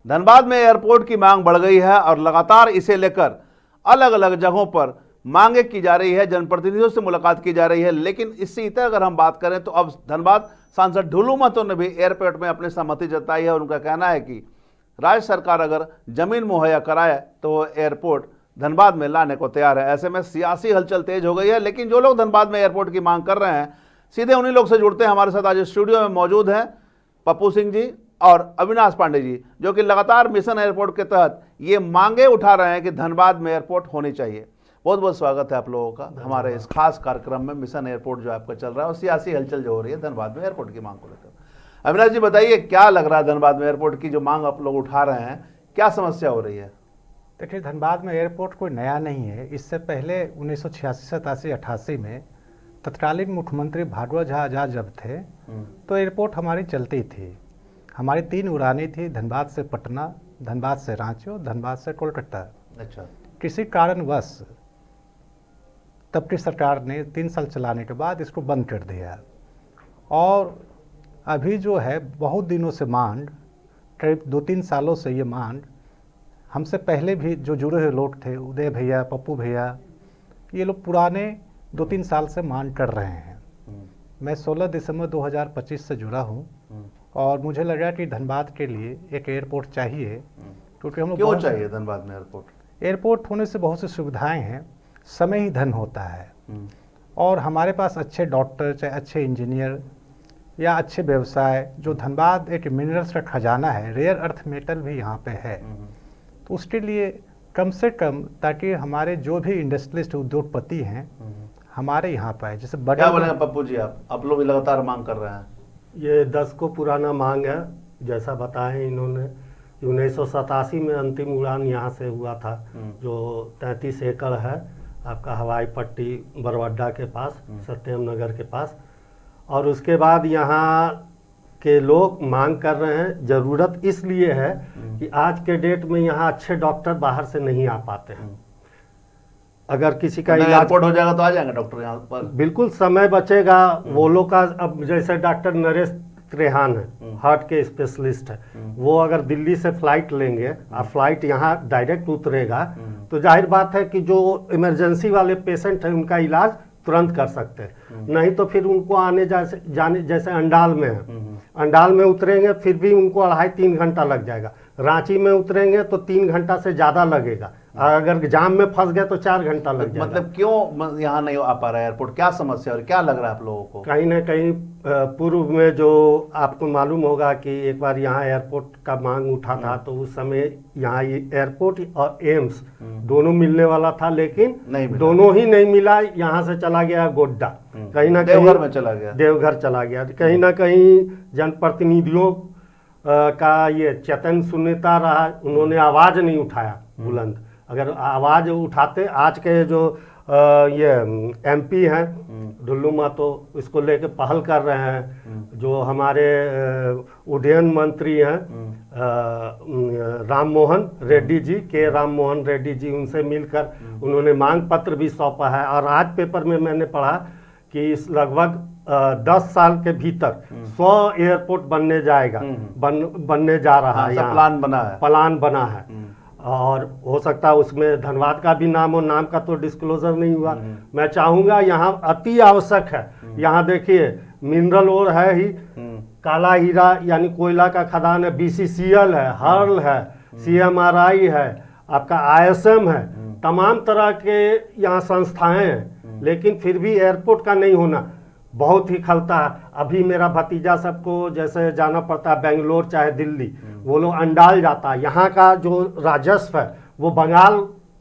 धनबाद में एयरपोर्ट की मांग बढ़ गई है और लगातार इसे लेकर अलग अलग जगहों पर मांगे की जा रही है, जनप्रतिनिधियों से मुलाकात की जा रही है। लेकिन इससे इतर अगर हम बात करें तो अब धनबाद सांसद ढुल्लू महतो ने भी एयरपोर्ट में अपनी सहमति जताई है और उनका कहना है कि राज्य सरकार अगर जमीन मुहैया कराए तो वो एयरपोर्ट धनबाद में लाने को तैयार है। ऐसे में सियासी हलचल तेज हो गई है। लेकिन जो लोग धनबाद में एयरपोर्ट की मांग कर रहे हैं सीधे उन्हीं लोग से जुड़ते हैं। हमारे साथ आज स्टूडियो में मौजूद हैं पप्पू सिंह जी और अविनाश पांडे जी, जो कि लगातार मिशन एयरपोर्ट के तहत ये मांगे उठा रहे हैं कि धनबाद में एयरपोर्ट होनी चाहिए। बहुत बहुत स्वागत है आप लोगों का हमारे इस खास कार्यक्रम में। मिशन एयरपोर्ट जो आपका चल रहा है और सियासी हलचल जो हो रही है धनबाद में एयरपोर्ट की मांग को लेकर। अविनाश जी बताइए, क्या लग रहा है धनबाद में एयरपोर्ट की जो मांग आप लोग उठा रहे हैं, क्या समस्या हो रही है? देखिए, धनबाद में एयरपोर्ट कोई नया नहीं है। इससे पहले 1986, 87, 88 में तत्कालीन मुख्यमंत्री भारद्वाज झा आजाद जब थे तो एयरपोर्ट हमारी चलती थी। हमारी 3 उड़ानें थी, धनबाद से पटना, धनबाद से रांची और धनबाद से कोलकाता। अच्छा। किसी कारणवश तब की सरकार ने 3 साल चलाने के बाद इसको बंद कर दिया और अभी जो है बहुत दिनों से मांग, करीब 2-3 सालों से ये मांग, हमसे पहले भी जो जुड़े हुए लोग थे, उदय भैया, पप्पू भैया, ये लोग पुराने 2-3 साल से मांग कर रहे हैं। मैं 16 दिसंबर 2025 से जुड़ा हूँ और मुझे लगा कि धनबाद के लिए एक एयरपोर्ट चाहिए, क्योंकि हम लोग क्यों चाहिए धनबाद में एयरपोर्ट? एयरपोर्ट होने से बहुत सी सुविधाएं हैं। समय ही धन होता है और हमारे पास अच्छे डॉक्टर, चाहे अच्छे इंजीनियर या अच्छे व्यवसाय, जो धनबाद एक मिनरल्स का खजाना है, रेयर अर्थ मेटल भी यहाँ पे है, तो उसके लिए कम से कम, ताकि हमारे जो भी इंडस्ट्रियलिस्ट उद्योगपति हैं हमारे यहाँ पे है, जैसे बड़े। क्या बोलेंगे पप्पू जी, आप लोग भी लगातार मांग कर रहे हैं? ये 10 को पुराना मांग है। जैसा बताएं इन्होंने, 1987 में अंतिम उड़ान यहाँ से हुआ था, जो 33 एकड़ है आपका हवाई पट्टी बरवड्डा के पास, सत्यम नगर के पास। और उसके बाद यहाँ के लोग मांग कर रहे हैं। ज़रूरत इसलिए है कि आज के डेट में यहाँ अच्छे डॉक्टर बाहर से नहीं आ पाते हैं। अगर किसी का इलाज एयरपोर्ट हो जाएगा तो आ जाएंगे डॉक्टर यहाँ पर? बिल्कुल समय बचेगा। वो लोग का अब जैसे डॉक्टर नरेश त्रेहान है, हार्ट के स्पेशलिस्ट है, वो अगर दिल्ली से फ्लाइट लेंगे और फ्लाइट यहाँ डायरेक्ट उतरेगा तो जाहिर बात है कि जो इमरजेंसी वाले पेशेंट हैं उनका इलाज तुरंत कर सकते हैं। नहीं तो फिर उनको आने जाने जैसे अंडाल में है, अंडाल में उतरेंगे फिर भी उनको 2.5-3 घंटा लग जाएगा। रांची में उतरेंगे तो 3 घंटा से ज़्यादा लगेगा। अगर जाम में फंस गए तो 4 घंटा लग जाएगा। मतलब क्यों यहाँ नहीं आ पा रहा है एयरपोर्ट? क्या समस्या और क्या लग रहा है आप लोगों को? कहीं ना कहीं पूर्व में जो आपको मालूम होगा कि एक बार यहाँ एयरपोर्ट का मांग उठा था, तो उस समय यहाँ एयरपोर्ट और एम्स दोनों मिलने वाला था, लेकिन दोनों ही नहीं मिला। यहाँ से चला गया गोड्डा, कहीं ना कहीं देवघर में चला गया, देवघर चला गया। कहीं ना कहीं जनप्रतिनिधियों का ये चेतन सुनता रहा, उन्होंने आवाज़ नहीं उठाया बुलंद। अगर आवाज़ उठाते, आज के जो ये एमपी हैं ढुल्लू महतो, इसको लेके पहल कर रहे हैं। जो हमारे उड्डयन मंत्री हैं राम मोहन रेड्डी जी, के राम मोहन रेड्डी जी, उनसे मिलकर उन्होंने मांग पत्र भी सौंपा है। और आज पेपर में मैंने पढ़ा कि इस लगभग 10 साल के भीतर 100 एयरपोर्ट बनने जाएगा, बनने जा रहा है। प्लान बना है और हो सकता है उसमें धनबाद का भी नाम हो, नाम का तो डिस्क्लोजर नहीं हुआ। मैं चाहूँगा, यहाँ अति आवश्यक है। यहाँ देखिए मिनरल ओर है ही, काला हीरा यानी कोयला का खदान है, BCCL है, हर्ल है, CMRI है, आपका ISM है, तमाम तरह के यहाँ संस्थाएं हैं। लेकिन फिर भी एयरपोर्ट का नहीं होना बहुत ही खलता है। अभी मेरा भतीजा सबको जैसे जाना पड़ता है बेंगलोर चाहे दिल्ली, वो लोग अंडाल जाता है। यहाँ का जो राजस्व है वो बंगाल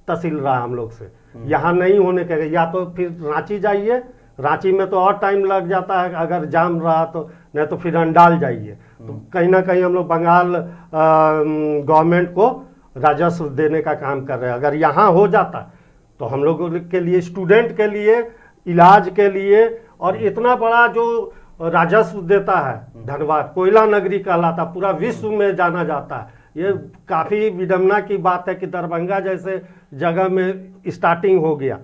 तहसील रहा है हम लोग से। यहाँ नहीं होने के, या तो फिर रांची जाइए, रांची में तो और टाइम लग जाता है अगर जाम रहा तो, नहीं तो फिर अंडाल जाइए। तो कहीं ना कहीं हम लोग बंगाल गवर्नमेंट को राजस्व देने का काम कर रहे हैं। अगर यहाँ हो जाता तो हम लोगों के लिए, स्टूडेंट के लिए, इलाज के लिए, और इतना बड़ा जो राजस्व देता है धनबाद, कोयला नगरी कहलाता, पूरा विश्व में जाना जाता है। ये काफ़ी विडम्बना की बात है कि दरभंगा जैसे जगह में स्टार्टिंग हो गया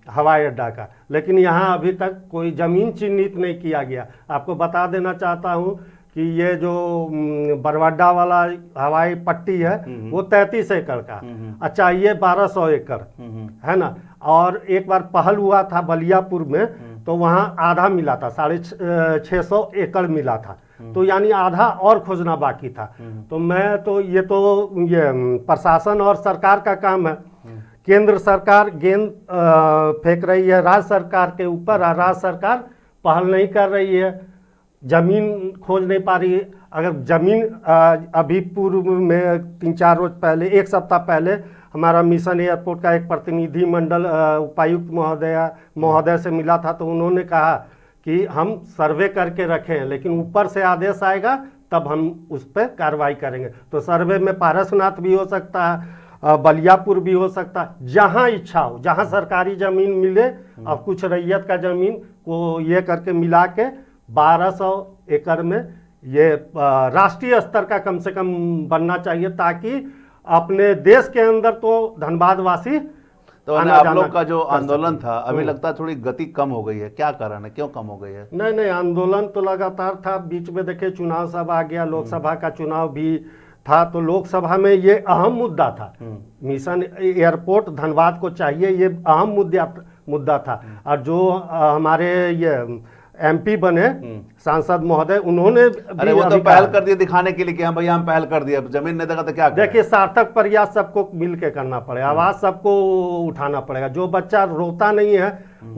हवाई अड्डा का, लेकिन यहाँ अभी तक कोई ज़मीन चिन्हित नहीं किया गया। आपको बता देना चाहता हूँ कि ये जो बरवाडा वाला हवाई पट्टी है वो 33 एकड़ का अच्छा ये 1200 एकड़ है ना। और एक बार पहल हुआ था बलियापुर में तो वहाँ आधा मिला था 650 एकड़ मिला था तो यानी आधा और खोजना बाकी था। तो मैं तो ये प्रशासन और सरकार का काम है। केंद्र सरकार गेंद फेंक रही है राज्य सरकार के ऊपर और राज्य सरकार पहल नहीं कर रही है, जमीन खोज नहीं पा रही है। अगर जमीन अभी पूर्व में 3-4 रोज पहले 1 सप्ताह पहले हमारा मिशन एयरपोर्ट का एक प्रतिनिधि मंडल उपायुक्त महोदय से मिला था तो उन्होंने कहा कि हम सर्वे करके रखें लेकिन ऊपर से आदेश आएगा तब हम उस पर कार्रवाई करेंगे। तो सर्वे में पारसनाथ भी हो सकता है, बलियापुर भी हो सकता है, जहाँ इच्छा हो, जहाँ सरकारी ज़मीन मिले। अब कुछ रैयत का ज़मीन को ये करके मिला के 1200 एकड़ में ये राष्ट्रीय स्तर का कम से कम बनना चाहिए ताकि अपने देश के अंदर तो धनबाद वासी तो आप लोग का जो आंदोलन था अभी लगता है थोड़ी गति कम हो गई है, क्या कारण है, क्यों कम हो गई है? नहीं, आंदोलन तो लगातार था। बीच में देखिए चुनाव सब आ गया, लोकसभा का चुनाव भी था तो लोकसभा में ये अहम मुद्दा था, मिशन एयरपोर्ट धनबाद को चाहिए, ये अहम मुद्दा था। और जो हमारे ये एमपी बने सांसद महोदय उन्होंने अरे वो तो पहल कर दिया दिखाने के लिए कि हम भैया हम पहल कर दिया, जमीन नहीं देगा तो क्या करें? देखिए सार्थक प्रयास सबको मिल के करना पड़ेगा, आवाज सबको उठाना पड़ेगा। जो बच्चा रोता नहीं है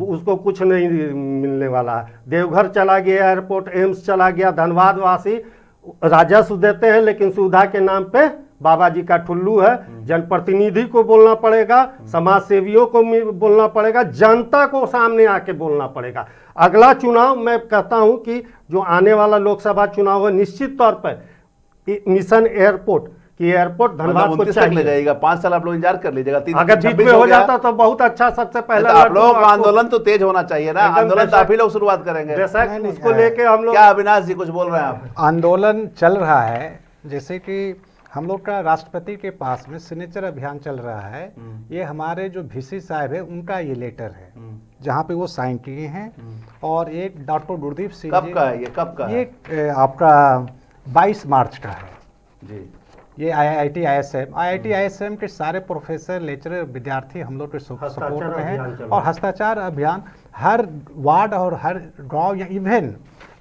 उसको कुछ नहीं मिलने वाला है। देवघर चला गया एयरपोर्ट, एम्स चला गया, धनबाद वासी राजस्व देते हैं लेकिन सुविधा के नाम पे बाबा जी का ठुल्लू है। जनप्रतिनिधि को बोलना पड़ेगा, समाज सेवियों को बोलना पड़ेगा, जनता को सामने आके बोलना पड़ेगा। अगला चुनाव मैं कहता हूं कि जो आने वाला लोकसभा चुनाव है निश्चित तौर पर मिशन एयरपोर्ट की एयरपोर्ट धनबाद को चाहिए। ले जाएगा 5 साल आप लोग इंतजार कर लीजिएगा। अगर बीच में हो जाता तो बहुत अच्छा। सबसे पहले आप लोगों का आंदोलन तो तेज होना चाहिए ना, आंदोलन तो आप ही लोग शुरुआत करेंगे। उसको लेके हम लोग क्या अविनाश जी कुछ बोल रहे हैं आप? आंदोलन चल रहा है, जैसे कि हम लोग का राष्ट्रपति के पास में सिग्नेचर अभियान चल रहा है। ये हमारे जो VC साहब है उनका ये लेटर है जहाँ पे वो साइन किए हैं। और एक डॉक्टर गुरदीप सिंह कब का है ये, कब का है? ये आपका 22 मार्च का है जी। ये IIT ISM के सारे प्रोफेसर लेक्चरर विद्यार्थी हम लोग के सपोर्ट में हैं। और हस्ताक्षर अभियान हर वार्ड और हर गांव या इवन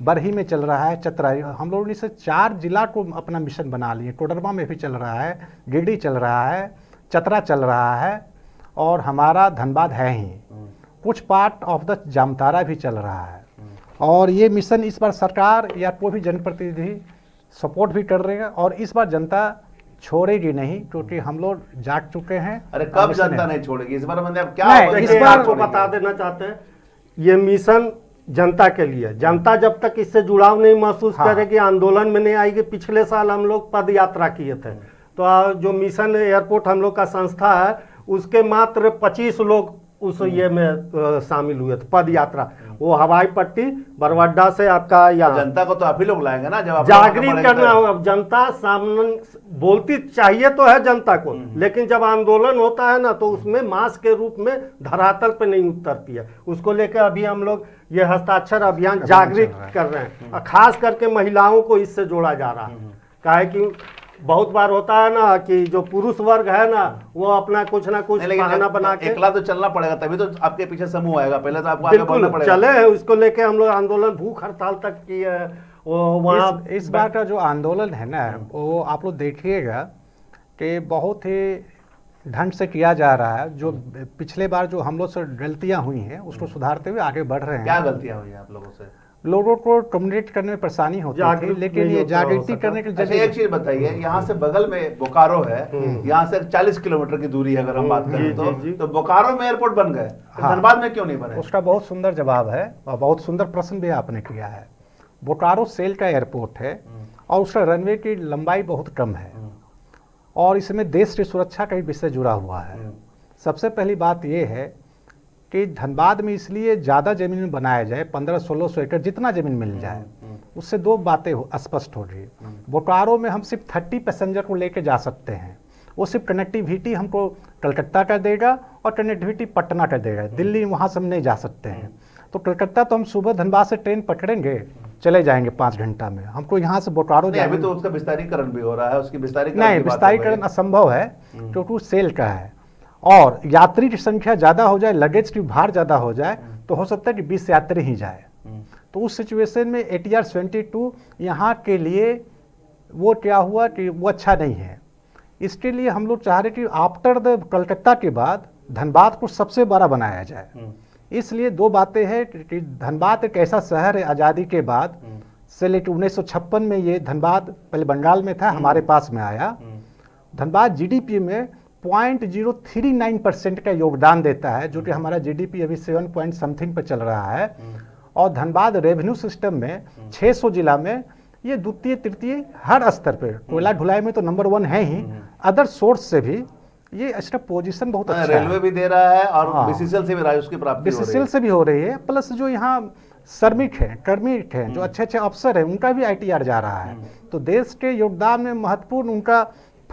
बरही में चल रहा है, चतरा। हम लोगों ने इसे 4 जिला को अपना मिशन बना लिए। कोडरमा में भी चल रहा है, गिरिडीह चल रहा है, चतरा चल रहा है और हमारा धनबाद है ही। कुछ पार्ट ऑफ द जामतारा भी चल रहा है। और ये मिशन इस बार सरकार या कोई भी जनप्रतिनिधि सपोर्ट भी कर रहे हैं और इस बार जनता छोड़ेगी नहीं क्योंकि हम लोग जाग चुके हैं। अरे कब जनता नहीं छोड़ेगी इस बार? मतलब क्या इस बार को बता देना चाहते हैं, ये मिशन जनता के लिए। जनता जब तक इससे जुड़ाव नहीं महसूस करेगी, आंदोलन में नहीं आएगी। पिछले साल हम लोग पद यात्रा किए थे तो जो मिशन एयरपोर्ट हम लोग का संस्था है उसके मात्र 25 लोग उस ये में शामिल हुए थे पद यात्रा। वो हवाई पट्टी बरवाडा से आपका यहाँ जनता को तो आप ही लोग लाएंगे ना, जब जागृत करना होगा। जनता सामने बोलती चाहिए तो है जनता को, लेकिन जब आंदोलन होता है ना तो उसमें मास के रूप में धरातल पे नहीं उतरती है। उसको लेकर अभी हम लोग ये हस्ताक्षर अभियान जागृत कर रहे हैं और खास करके महिलाओं को इससे जोड़ा जा रहा है। काहे कि बहुत बार होता है ना कि जो पुरुष वर्ग है ना वो अपना कुछ ना कुछ बहाना बना के एकला तो चलना पड़ेगा, तभी तो आपके पीछे समूह आएगा। पहले तो आपको आगे बढ़ना पड़ेगा। चले हैं उसको लेके हम लोग आंदोलन भूख हड़ताल तक की है। वहाँ इस बार का जो आंदोलन है ना वो आप लोग देखिएगा कि बहुत ही ढंग से किया जा रहा है। जो पिछले बार जो हम लोग से गलतियां हुई हैं उसको सुधारते हुए आगे बढ़ रहे हैं। क्या गलतियां हुई हैं आप लोगों से? लोगों को कम्युनिकेट करने में परेशानी होती थी, लेकिन ये जागृति करने के लिए एक चीज बताइए, यहाँ से बगल में बोकारो है, यहाँ से 40 किलोमीटर की दूरी है अगर हम बात करें तो बोकारो में एयरपोर्ट बन गए, धनबाद में क्यों नहीं बने? उसका बहुत सुंदर जवाब है और बहुत सुंदर प्रश्न भी आपने किया है। बोकारो सेल का एयरपोर्ट है और उसका रनवे की लंबाई बहुत कम है और इसमें देश की सुरक्षा का विषय जुड़ा हुआ है। सबसे पहली बात यह है कि धनबाद में इसलिए ज़्यादा ज़मीन बनाया जाए, 1500-1600 एकड़ जितना ज़मीन मिल जाए, उससे 2 बातें स्पष्ट हो रही। बोकारो में हम सिर्फ 30 पैसेंजर को लेके जा सकते हैं। वो सिर्फ कनेक्टिविटी हमको कलकत्ता का देगा और कनेक्टिविटी पटना का देगा। दिल्ली वहाँ से हम नहीं जा सकते हैं। तो कलकत्ता तो हम सुबह धनबाद से ट्रेन पकड़ेंगे चले जाएंगे 5 घंटा में, हमको यहाँ से बोकारो नहीं, अभी जाएंगे। तो उसका विस्तारीकरण भी हो रहा है, उसकी विस्तारीकरण नहीं, की बात हो विस्तारीकरण रही है। असंभव है क्योंकि सेल का है, और यात्री की संख्या ज़्यादा हो जाए, लगेज की भार ज़्यादा हो जाए तो हो सकता है कि 20 यात्री ही जाए। तो उस सिचुएशन में ATR 72 यहाँ के लिए वो क्या हुआ कि वो अच्छा नहीं है। इसके लिए हम लोग चाह रहे कि आफ्टर द कलकत्ता के बाद धनबाद को सबसे बड़ा बनाया जाए। इसलिए 2 बातें हैं कि धनबाद एक ऐसा शहर है, आज़ादी के बाद से लेकर 1956 में ये धनबाद पहले बंगाल में था, हमारे पास में आया। धनबाद GDP में 0.039% का योगदान देता है, जो कि हमारा GDP अभी 7 पॉइंट समथिंग पर चल रहा है। और धनबाद रेवेन्यू सिस्टम में 600 जिला में ये द्वितीय तृतीय हर स्तर पे, कोयला ढुलाई में तो नंबर 1 है ही, अदर सोर्स से भी ये इसका पोजीशन बहुत अच्छा है। रेलवे भी दे रहा है और हाँ। BCCL से भी राजस्व की प्राप्ति हो रही BCCL है। से भी हो रही है, प्लस जो यहाँ श्रमिक हैं, कर्मिक हैं, जो अच्छे अच्छे अफसर हैं, उनका भी ITR जा रहा है। तो देश के योगदान में महत्वपूर्ण उनका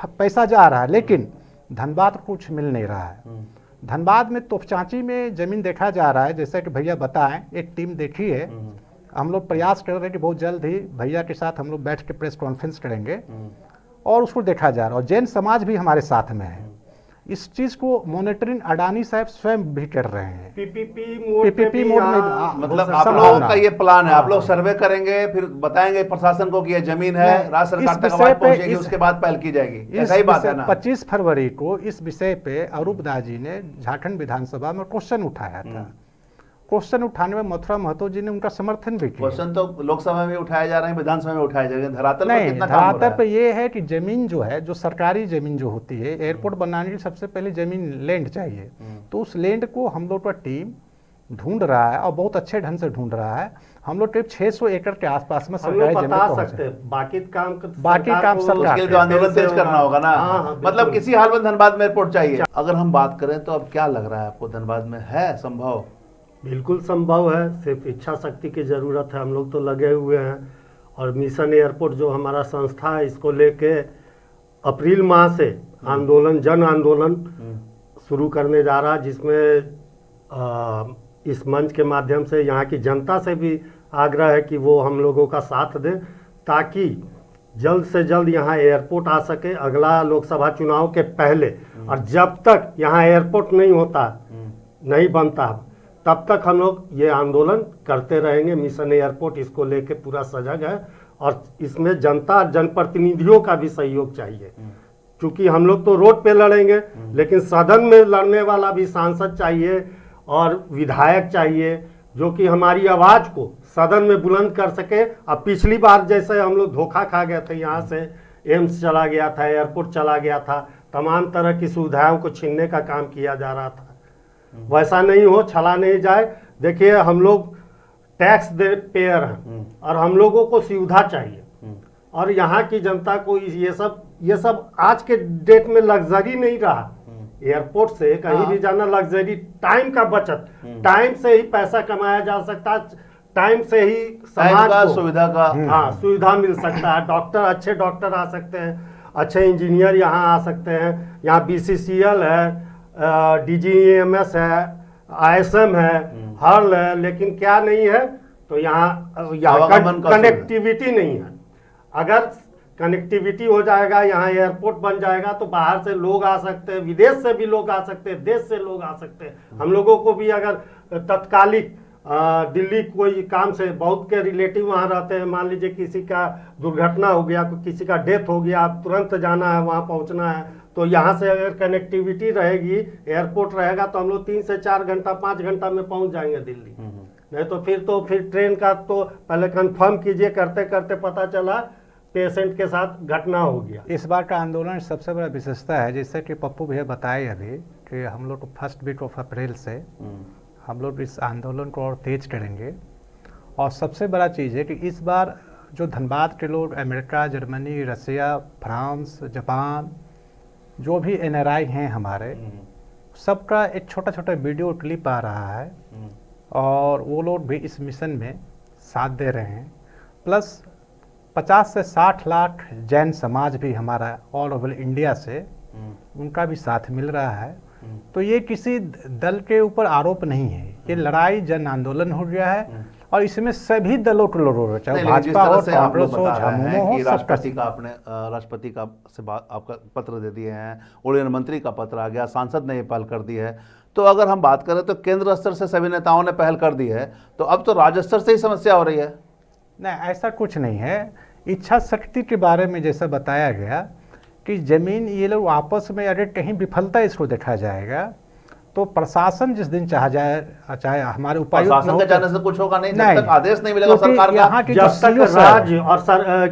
पैसा जा रहा है, लेकिन धनबाद को कुछ मिल नहीं रहा है। धनबाद में तोपचांची में जमीन देखा जा रहा है, जैसा कि भैया बताएं, एक टीम देखी है। हम लोग प्रयास कर रहे हैं कि बहुत जल्द ही भैया के साथ हम लोग बैठ के प्रेस कॉन्फ्रेंस करेंगे और उसको देखा जा रहा है। और जैन समाज भी हमारे साथ में है। इस चीज को मॉनिटरिंग अडानी साहब स्वयं भी कर रहे हैं। PPP मोड में मतलब हो आप सकता लोगों है। का ये प्लान है, आप लोग सर्वे करेंगे, फिर बताएंगे प्रशासन को कि ये जमीन है, नहीं, राज्य सरकार इस तक विषय आवाज पे पहुंचेगी, इस- उसके बाद पहल की जाएगी, इस ऐसा ही बात है विषय- ना। 25 फरवरी को इस विषय पे अरूप दास जी ने झारखंड विधानसभा में क्वेश्चन उठाया था। क्वेश्चन उठाने में मथुरा महतो जी ने उनका समर्थन भी किया। क्वेश्चन तो लोकसभा में उठाए जा रहे हैं, विधानसभा में उठाए जा रहे हैं, धरातल पर नहीं, कितना काम हो रहा धरातल पे है? ये है कि जमीन जो है, जो सरकारी जमीन जो होती है, एयरपोर्ट बनाने की सबसे पहले जमीन लैंड चाहिए। तो उस लैंड को हम लोग का टीम ढूंढ रहा है और बहुत अच्छे ढंग से ढूंढ रहा है। हम लोग करीब 600 एकड़ के आसपास में हम लोग सरकारी जमीन बता पहुंच सकते हैं, बाकी काम बाकी काम सरकार उसके लिए तो आंदोलन तेज करना होगा ना। हाँ, मतलब किसी हाल में धनबाद में एयरपोर्ट चाहिए। अगर हम बात करें तो अब क्या लग रहा है आपको, धनबाद में है संभव? बिल्कुल संभव है, सिर्फ इच्छा शक्ति की ज़रूरत है। हम लोग तो लगे हुए हैं, और मिशन एयरपोर्ट जो हमारा संस्था है, इसको लेके अप्रैल माह से आंदोलन, जन आंदोलन शुरू करने जा रहा है, जिसमें इस मंच के माध्यम से यहाँ की जनता से भी आग्रह है कि वो हम लोगों का साथ दें, ताकि जल्द से जल्द यहाँ एयरपोर्ट आ सके अगला लोकसभा चुनाव के पहले। और जब तक यहाँ एयरपोर्ट नहीं होता, नहीं बनता, तब तक हम लोग ये आंदोलन करते रहेंगे। मिशन एयरपोर्ट इसको लेके पूरा सजग है, और इसमें जनता, जनप्रतिनिधियों का भी सहयोग चाहिए। क्योंकि हम लोग तो रोड पे लड़ेंगे, लेकिन सदन में लड़ने वाला भी सांसद चाहिए और विधायक चाहिए, जो कि हमारी आवाज़ को सदन में बुलंद कर सके। अब पिछली बार जैसे हम लोग धोखा खा गए थे, यहाँ से एम्स चला गया था, एयरपोर्ट चला गया था, तमाम तरह की सुविधाओं को छीनने का काम किया जा रहा था। वैसा नहीं हो, छला नहीं जाए। देखिए, हम लोग टैक्स दे पेयर हैं, और हम लोगों को सुविधा चाहिए, और यहाँ की जनता को ये सब आज के डेट में लग्जरी नहीं रहा। एयरपोर्ट से कहीं भी जाना लग्जरी, टाइम का बचत, टाइम से ही पैसा कमाया जा सकता है, टाइम से ही समाज को सुविधा का हाँ सुविधा मिल सकता है। डॉक्टर, अच्छे डॉक्टर आ सकते हैं, अच्छे इंजीनियर यहाँ आ सकते हैं। यहाँ BCCL है, DGEMS है, ISM है, हर्ल है, लेकिन क्या नहीं है, तो यहाँ आवागमन का कनेक्टिविटी नहीं है। अगर कनेक्टिविटी हो जाएगा, यहाँ एयरपोर्ट बन जाएगा, तो बाहर से लोग आ सकते हैं, विदेश से भी लोग आ सकते हैं, देश से लोग आ सकते हैं। हम लोगों को भी अगर तत्कालिक दिल्ली कोई काम से, बहुत के रिलेटिव वहाँ रहते हैं, मान लीजिए किसी का दुर्घटना हो गया, किसी का डेथ हो गया, आप तुरंत जाना है, वहाँ पहुँचना है, तो यहाँ से अगर कनेक्टिविटी रहेगी, एयरपोर्ट रहेगा, तो हम लोग 3 से 4 घंटा 5 घंटा में पहुँच जाएंगे दिल्ली। नहीं तो फिर ट्रेन का तो पहले कंफर्म कीजिए, करते करते पता चला पेशेंट के साथ घटना हो गया। इस बार का आंदोलन सबसे बड़ा विशेषता है, जैसे कि पप्पू भैया बताए अभी, कि हम लोग फर्स्ट वीक ऑफ अप्रैल से हम लोग इस आंदोलन को और तेज करेंगे। और सबसे बड़ा चीज़ है कि इस बार जो धनबाद के लोग अमेरिका, जर्मनी, रसिया, फ्रांस, जापान, जो भी NRI हैं हमारे, सबका एक छोटा छोटा वीडियो क्लिप आ रहा है, और वो लोग भी इस मिशन में साथ दे रहे हैं। प्लस 50 से 60 लाख जैन समाज भी हमारा ऑल ओवर इंडिया से, उनका भी साथ मिल रहा है। तो ये किसी दल के ऊपर आरोप नहीं है, ये लड़ाई जन आंदोलन हो गया है। और इसमें सभी दलों के लोग, चाहे नहीं, लेकिन जिस भाजपा तरह हो, से आप लोग कांग्रेस हो, बता रहे हैं झामुमो कि हो, सबका राष्ट्रपति का आपने राष्ट्रपति का से बात आपका पत्र दे दिए हैं, उड़यन मंत्री का पत्र आ गया, सांसद ने ये पहल कर दी है, तो अगर हम बात करें तो केंद्र स्तर से सभी नेताओं ने पहल कर दी है, तो अब तो राज्य स्तर से ही समस्या हो रही है। नहीं, ऐसा कुछ नहीं है। इच्छा शक्ति के बारे में जैसा बताया गया कि जमीन ये लोग आपस में, अगर कहीं विफलता इसको देखा जाएगा तो प्रशासन जिस दिन चाहे हमारे उपायुक्त शासन के जाने से कुछ होगा नहीं, जब तक आदेश नहीं मिलेगा क्योंकि सरकार यहाँ का, की जब जो तक CEO राज्य और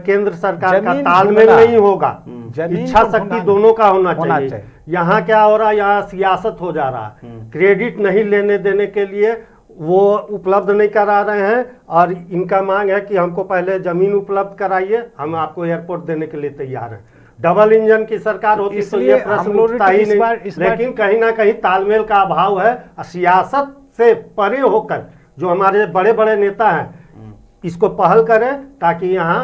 केंद्र सरकार का जमीन तालमेल ढूंढना, नहीं होगा, जमीन इच्छा को शक्ति ढूंढना दोनों का होना होना चाहिए। चाहिए। यहाँ क्या हो रहा है, यहाँ सियासत हो जा रहा है, क्रेडिट नहीं लेने देने के लिए वो उपलब्ध नहीं करा रहे हैं, और इनका मांग है कि हमको पहले जमीन उपलब्ध कराइए, हम आपको एयरपोर्ट देने के लिए तैयार हैं। डबल इंजन की सरकार होती तो इसलिए ये प्रश्न हम लोग उठता ही इस नहीं, बार लेकिन कहीं ना कहीं तालमेल का अभाव है। सियासत से परे होकर जो हमारे बड़े बड़े नेता हैं इसको पहल करें ताकि यहाँ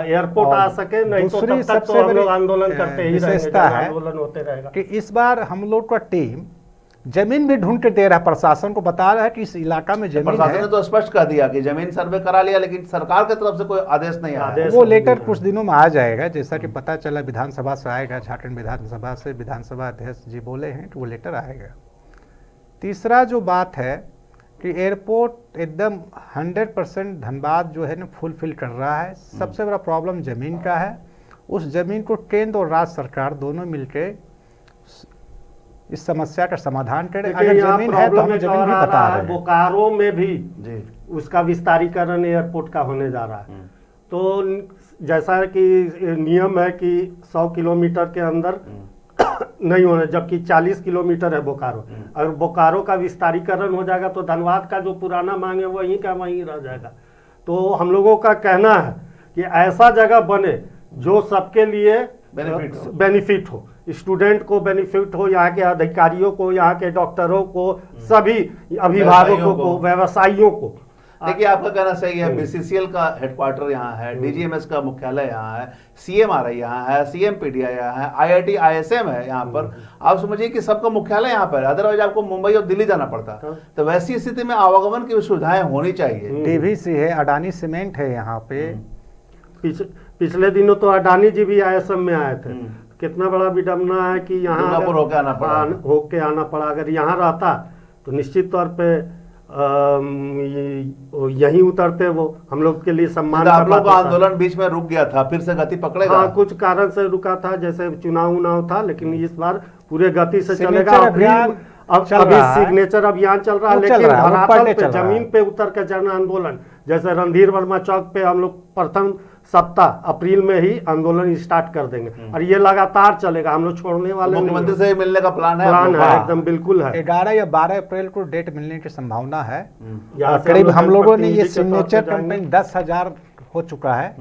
एयरपोर्ट आ सके, नहीं तो दूसरी तब तक तो सबसे हम लोग बड़ी, आंदोलन करते ही रहेंगे, विशेषता है आंदोलन होते रहेगा। कि इस बार हम लोग का टीम जमीन भी ढूंढ के दे रहा है, प्रशासन को बता रहा है कि इस इलाका में जमीन प्रशासन है। ने तो स्पष्ट कर दिया कि जमीन सर्वे करा लिया, लेकिन सरकार की तरफ से कोई आदेश नहीं आया। आदेश वो नहीं लेटर है। कुछ दिनों में आ जाएगा, जैसा कि पता चला विधानसभा से आएगा, झारखंड विधानसभा से विधानसभा अध्यक्ष जी बोले हैं कि वो लेटर आएगा। तीसरा जो बात है कि एयरपोर्ट एकदम 100% धनबाद जो है ना फुलफिल कर रहा है। सबसे बड़ा प्रॉब्लम जमीन का है। उस जमीन को केंद्र और राज्य सरकार दोनों मिलकर इस समस्या का समाधान करें। देखिए, अगर यहाँ जमीन है तो प्रॉब्लम हम एक जमीन और भी आ बता रहा रहे है, हैं। बोकारो में भी जी उसका विस्तारीकरण एयरपोर्ट का होने जा रहा है। तो जैसा कि नियम है कि 100 किलोमीटर के अंदर नहीं होना, जबकि 40 किलोमीटर है बोकारो। अगर बोकारो का विस्तारीकरण हो जाएगा तो धनबाद का जो पुराना मांग है वहीं का वहीं रह जाएगा। तो हम लोगों का कहना है कि ऐसा जगह बने जो सबके लिए बेनिफिट हो, स्टूडेंट को बेनिफिट हो, यहाँ के अधिकारियों को, यहाँ के डॉक्टरों को, सभी अभिभावकों को, व्यवसायियों को। देखिए, आपका कहना सही है। बीसीसीएल का हेडक्वार्टर यहाँ है, डीजीएमएस का मुख्यालय यहाँ है, सीएमआरआई यहाँ है, सीएमपीडीआई यहाँ है, आईआईटी आईएसएम है यहाँ पर। आप समझिए कि सबका मुख्यालय यहाँ पर, अदरवाइज आपको मुंबई और दिल्ली जाना पड़ता। तो वैसी स्थिति में आवागमन की सुविधाएं होनी चाहिए। डीवीसी है, अडानी सीमेंट है यहाँ पे। पिछले दिनों तो अडानी जी भी आईएसएम में आए थे। कितना बड़ा विडम्बना है कि यहाँ होके आना पड़ा। अगर यहाँ रहता तो निश्चित तौर पे यहीं उतरते वो, हम लोग के लिए सम्मान का आप लोग का आंदोलन बीच में रुक गया था, फिर से गति पकड़ेगा? हाँ, कुछ कारण से रुका था, जैसे चुनाव था, लेकिन इस बार पूरे गति से चलेगा। अब अभी सिग्नेचर अभियान चल रहा है, लेकिन धरातल पे जमीन पे उतर के जन आंदोलन, जैसे रणधीर वर्मा चौक पे हम लोग प्रथम सप्ताह अप्रैल में ही आंदोलन स्टार्ट कर देंगे और ये लगातार चलेगा, हम लोग छोड़ने वाले नहीं। मुख्यमंत्री से मिलने का प्लान है एकदम बिल्कुल है। 11 या 12 अप्रैल को डेट मिलने की संभावना है। करीब हम लोगों ने ये सिग्नेचर कैंपेन 10,000 हो चुका है।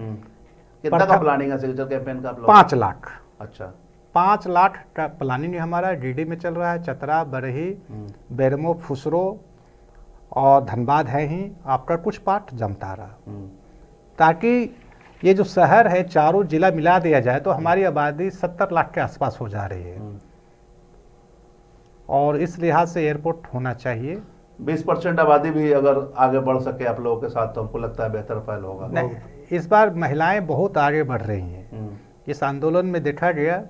कितना का प्लानिंग है सिग्नेचर कैंपेन का? 5 लाख। अच्छा, 5 लाख का प्लानिंग हमारा डीडी में चल रहा है। चतरा, बरही, बेरमो, फुसरो और धनबाद है ही, आपका कुछ पार्ट जमतारा, ताकि ये जो शहर है चारों जिला मिला दिया जाए तो हमारी आबादी 70 लाख के आसपास हो जा रही है। और इस लिहाज से एयरपोर्ट होना चाहिए। 20% आबादी भी अगर आगे बढ़ सके आप लोगों के साथ तो हमको लगता है बेहतर पहल होगा। नहीं, इस बार महिलाएं बहुत आगे बढ़ रही हैं। इस आंदोलन में देखा गया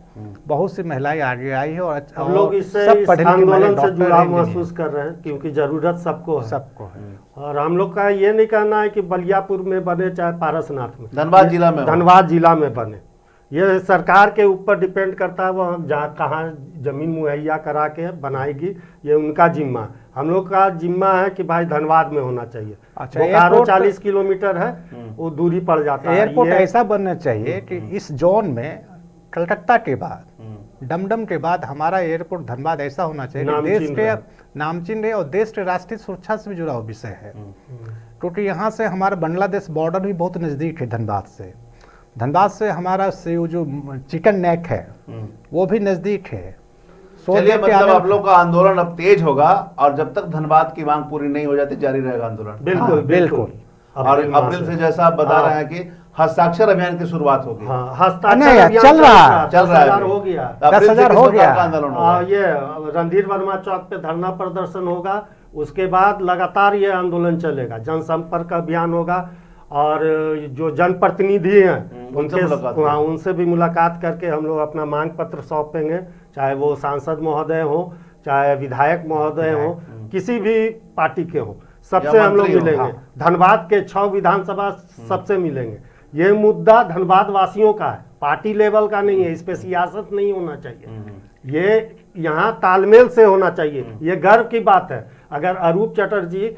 बहुत सी महिलाएं आगे आई है और हम लोग इससे इस आंदोलन से जुड़ाव महसूस कर रहे हैं, क्योंकि जरूरत सबको है। और हम लोग का ये नहीं कहना है कि बलियापुर में बने चाहे पारसनाथ में, धनबाद जिला में बने। ये सरकार के ऊपर डिपेंड करता है, वो जहाँ कहाँ जमीन मुहैया करा के बनाएगी, ये उनका जिम्मा है। हम लोग का जिम्मा है कि भाई धनबाद में होना चाहिए। अच्छा, बोकारो 40 किलोमीटर है, वो दूरी पड़ जाता है। एयरपोर्ट ऐसा बनना चाहिए कि इस जोन में कलकत्ता के बाद, डमडम के बाद हमारा एयरपोर्ट धनबाद ऐसा होना चाहिए कि देश के नामचीन रहे और देश के राष्ट्रीय सुरक्षा से भी जुड़ा हुआ विषय है। क्योंकि यहाँ से हमारा बांग्लादेश बॉर्डर भी बहुत नज़दीक है धनबाद से। धनबाद से हमारा जो चिकन नेक है वो भी नज़दीक है। चलिए, मतलब आप लोग का आंदोलन अब तेज होगा और जब तक धनबाद की मांग पूरी नहीं हो जाती जारी रहेगा आंदोलन। बिल्कुल बिल्कुल। और अप्रैल से जैसा आप बता रहे हैं कि हस्ताक्षर अभियान की शुरुआत होगी। हस्ताक्षर अभियान चल रहा है, 10,000 हो गया। 10,000 हो गया। आंदोलन होगा। ये रणधीर वर्मा चौक पे धरना प्रदर्शन होगा, उसके बाद लगातार ये आंदोलन चलेगा, जनसंपर्क अभियान होगा और जो जनप्रतिनिधि हैं उनसे मुलाकात हाँ, उनसे भी मुलाकात करके हम लोग अपना मांग पत्र सौंपेंगे, चाहे वो सांसद महोदय हो, चाहे विधायक महोदय हो, किसी भी पार्टी के हो, सबसे हम लोग मंत्री हो, मिलेंगे। हाँ। धनबाद के 6 विधानसभा सबसे मिलेंगे। ये मुद्दा धनबाद वासियों का है, पार्टी लेवल का नहीं है, इस पे सियासत नहीं होना चाहिए, ये यहाँ तालमेल से होना चाहिए। ये गर्व की बात है अगर अरूप चटर्जी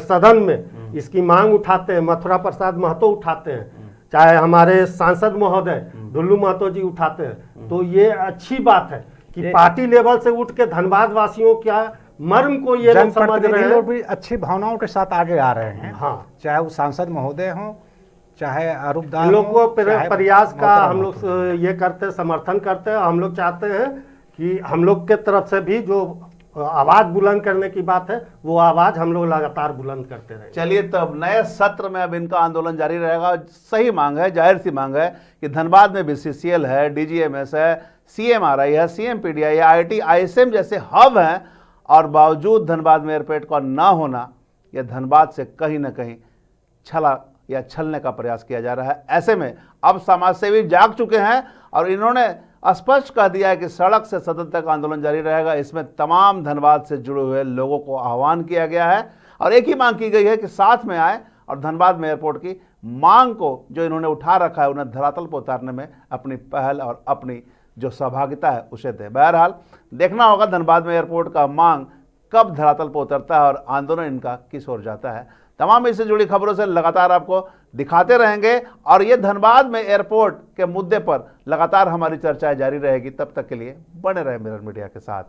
सदन में इसकी मांग उठाते हैं, मथुरा प्रसाद महतो उठाते हैं, चाहे हमारे सांसद महोदय दुल्लू महतो जी उठाते हैं, तो ये अच्छी बात है कि पार्टी लेवल से उठ के धनबाद वासियों क्या मर्म को ये लोग समझ रहे जनप्रतिनिधि हैं। लोग भी अच्छी भावनाओं के साथ आगे आ रहे हैं। हाँ, चाहे वो सांसद महोदय हों, चाहे अरूप इन दास लोग को हों, चाहे प्रयास का मोहतरम हम लोग ये करते हैं, समर्थन करते हैं। हम लोग चाहते हैं कि हम लोग के तरफ से भी जो आवाज बुलंद करने की बात है, वो आवाज हम लोग लगातार बुलंद करते रहे। चलिए, तब नए सत्र में अब इनका आंदोलन जारी रहेगा। सही मांग है, जाहिर सी मांग है कि धनबाद में बीसीसीएल है, डीजीएमएस है, सीएमआरआई है, सीएमपीडीआई है, आईटी आईएसएम जैसे हब हैं, और बावजूद धनबाद में एयरपोर्ट का ना होना, यह धनबाद से कहीं ना कहीं छला या छलने का प्रयास किया जा रहा है। ऐसे में अब समाजसेवी जाग चुके हैं और इन्होंने स्पष्ट कह दिया है कि सड़क से सदन तक आंदोलन जारी रहेगा। इसमें तमाम धनबाद से जुड़े हुए लोगों को आह्वान किया गया है और एक ही मांग की गई है कि साथ में आए और धनबाद में एयरपोर्ट की मांग को जो इन्होंने उठा रखा है उन्हें धरातल पर उतारने में अपनी पहल और अपनी जो सहभागिता है उसे दें। बहरहाल देखना होगा धनबाद में एयरपोर्ट का मांग कब धरातल पर उतरता है और आंदोलन इनका किस ओर जाता है। तमाम इससे जुड़ी खबरों से लगातार आपको दिखाते रहेंगे और ये धनबाद में एयरपोर्ट के मुद्दे पर लगातार हमारी चर्चाएं जारी रहेगी। तब तक के लिए बने रहे मिरर मीडिया के साथ।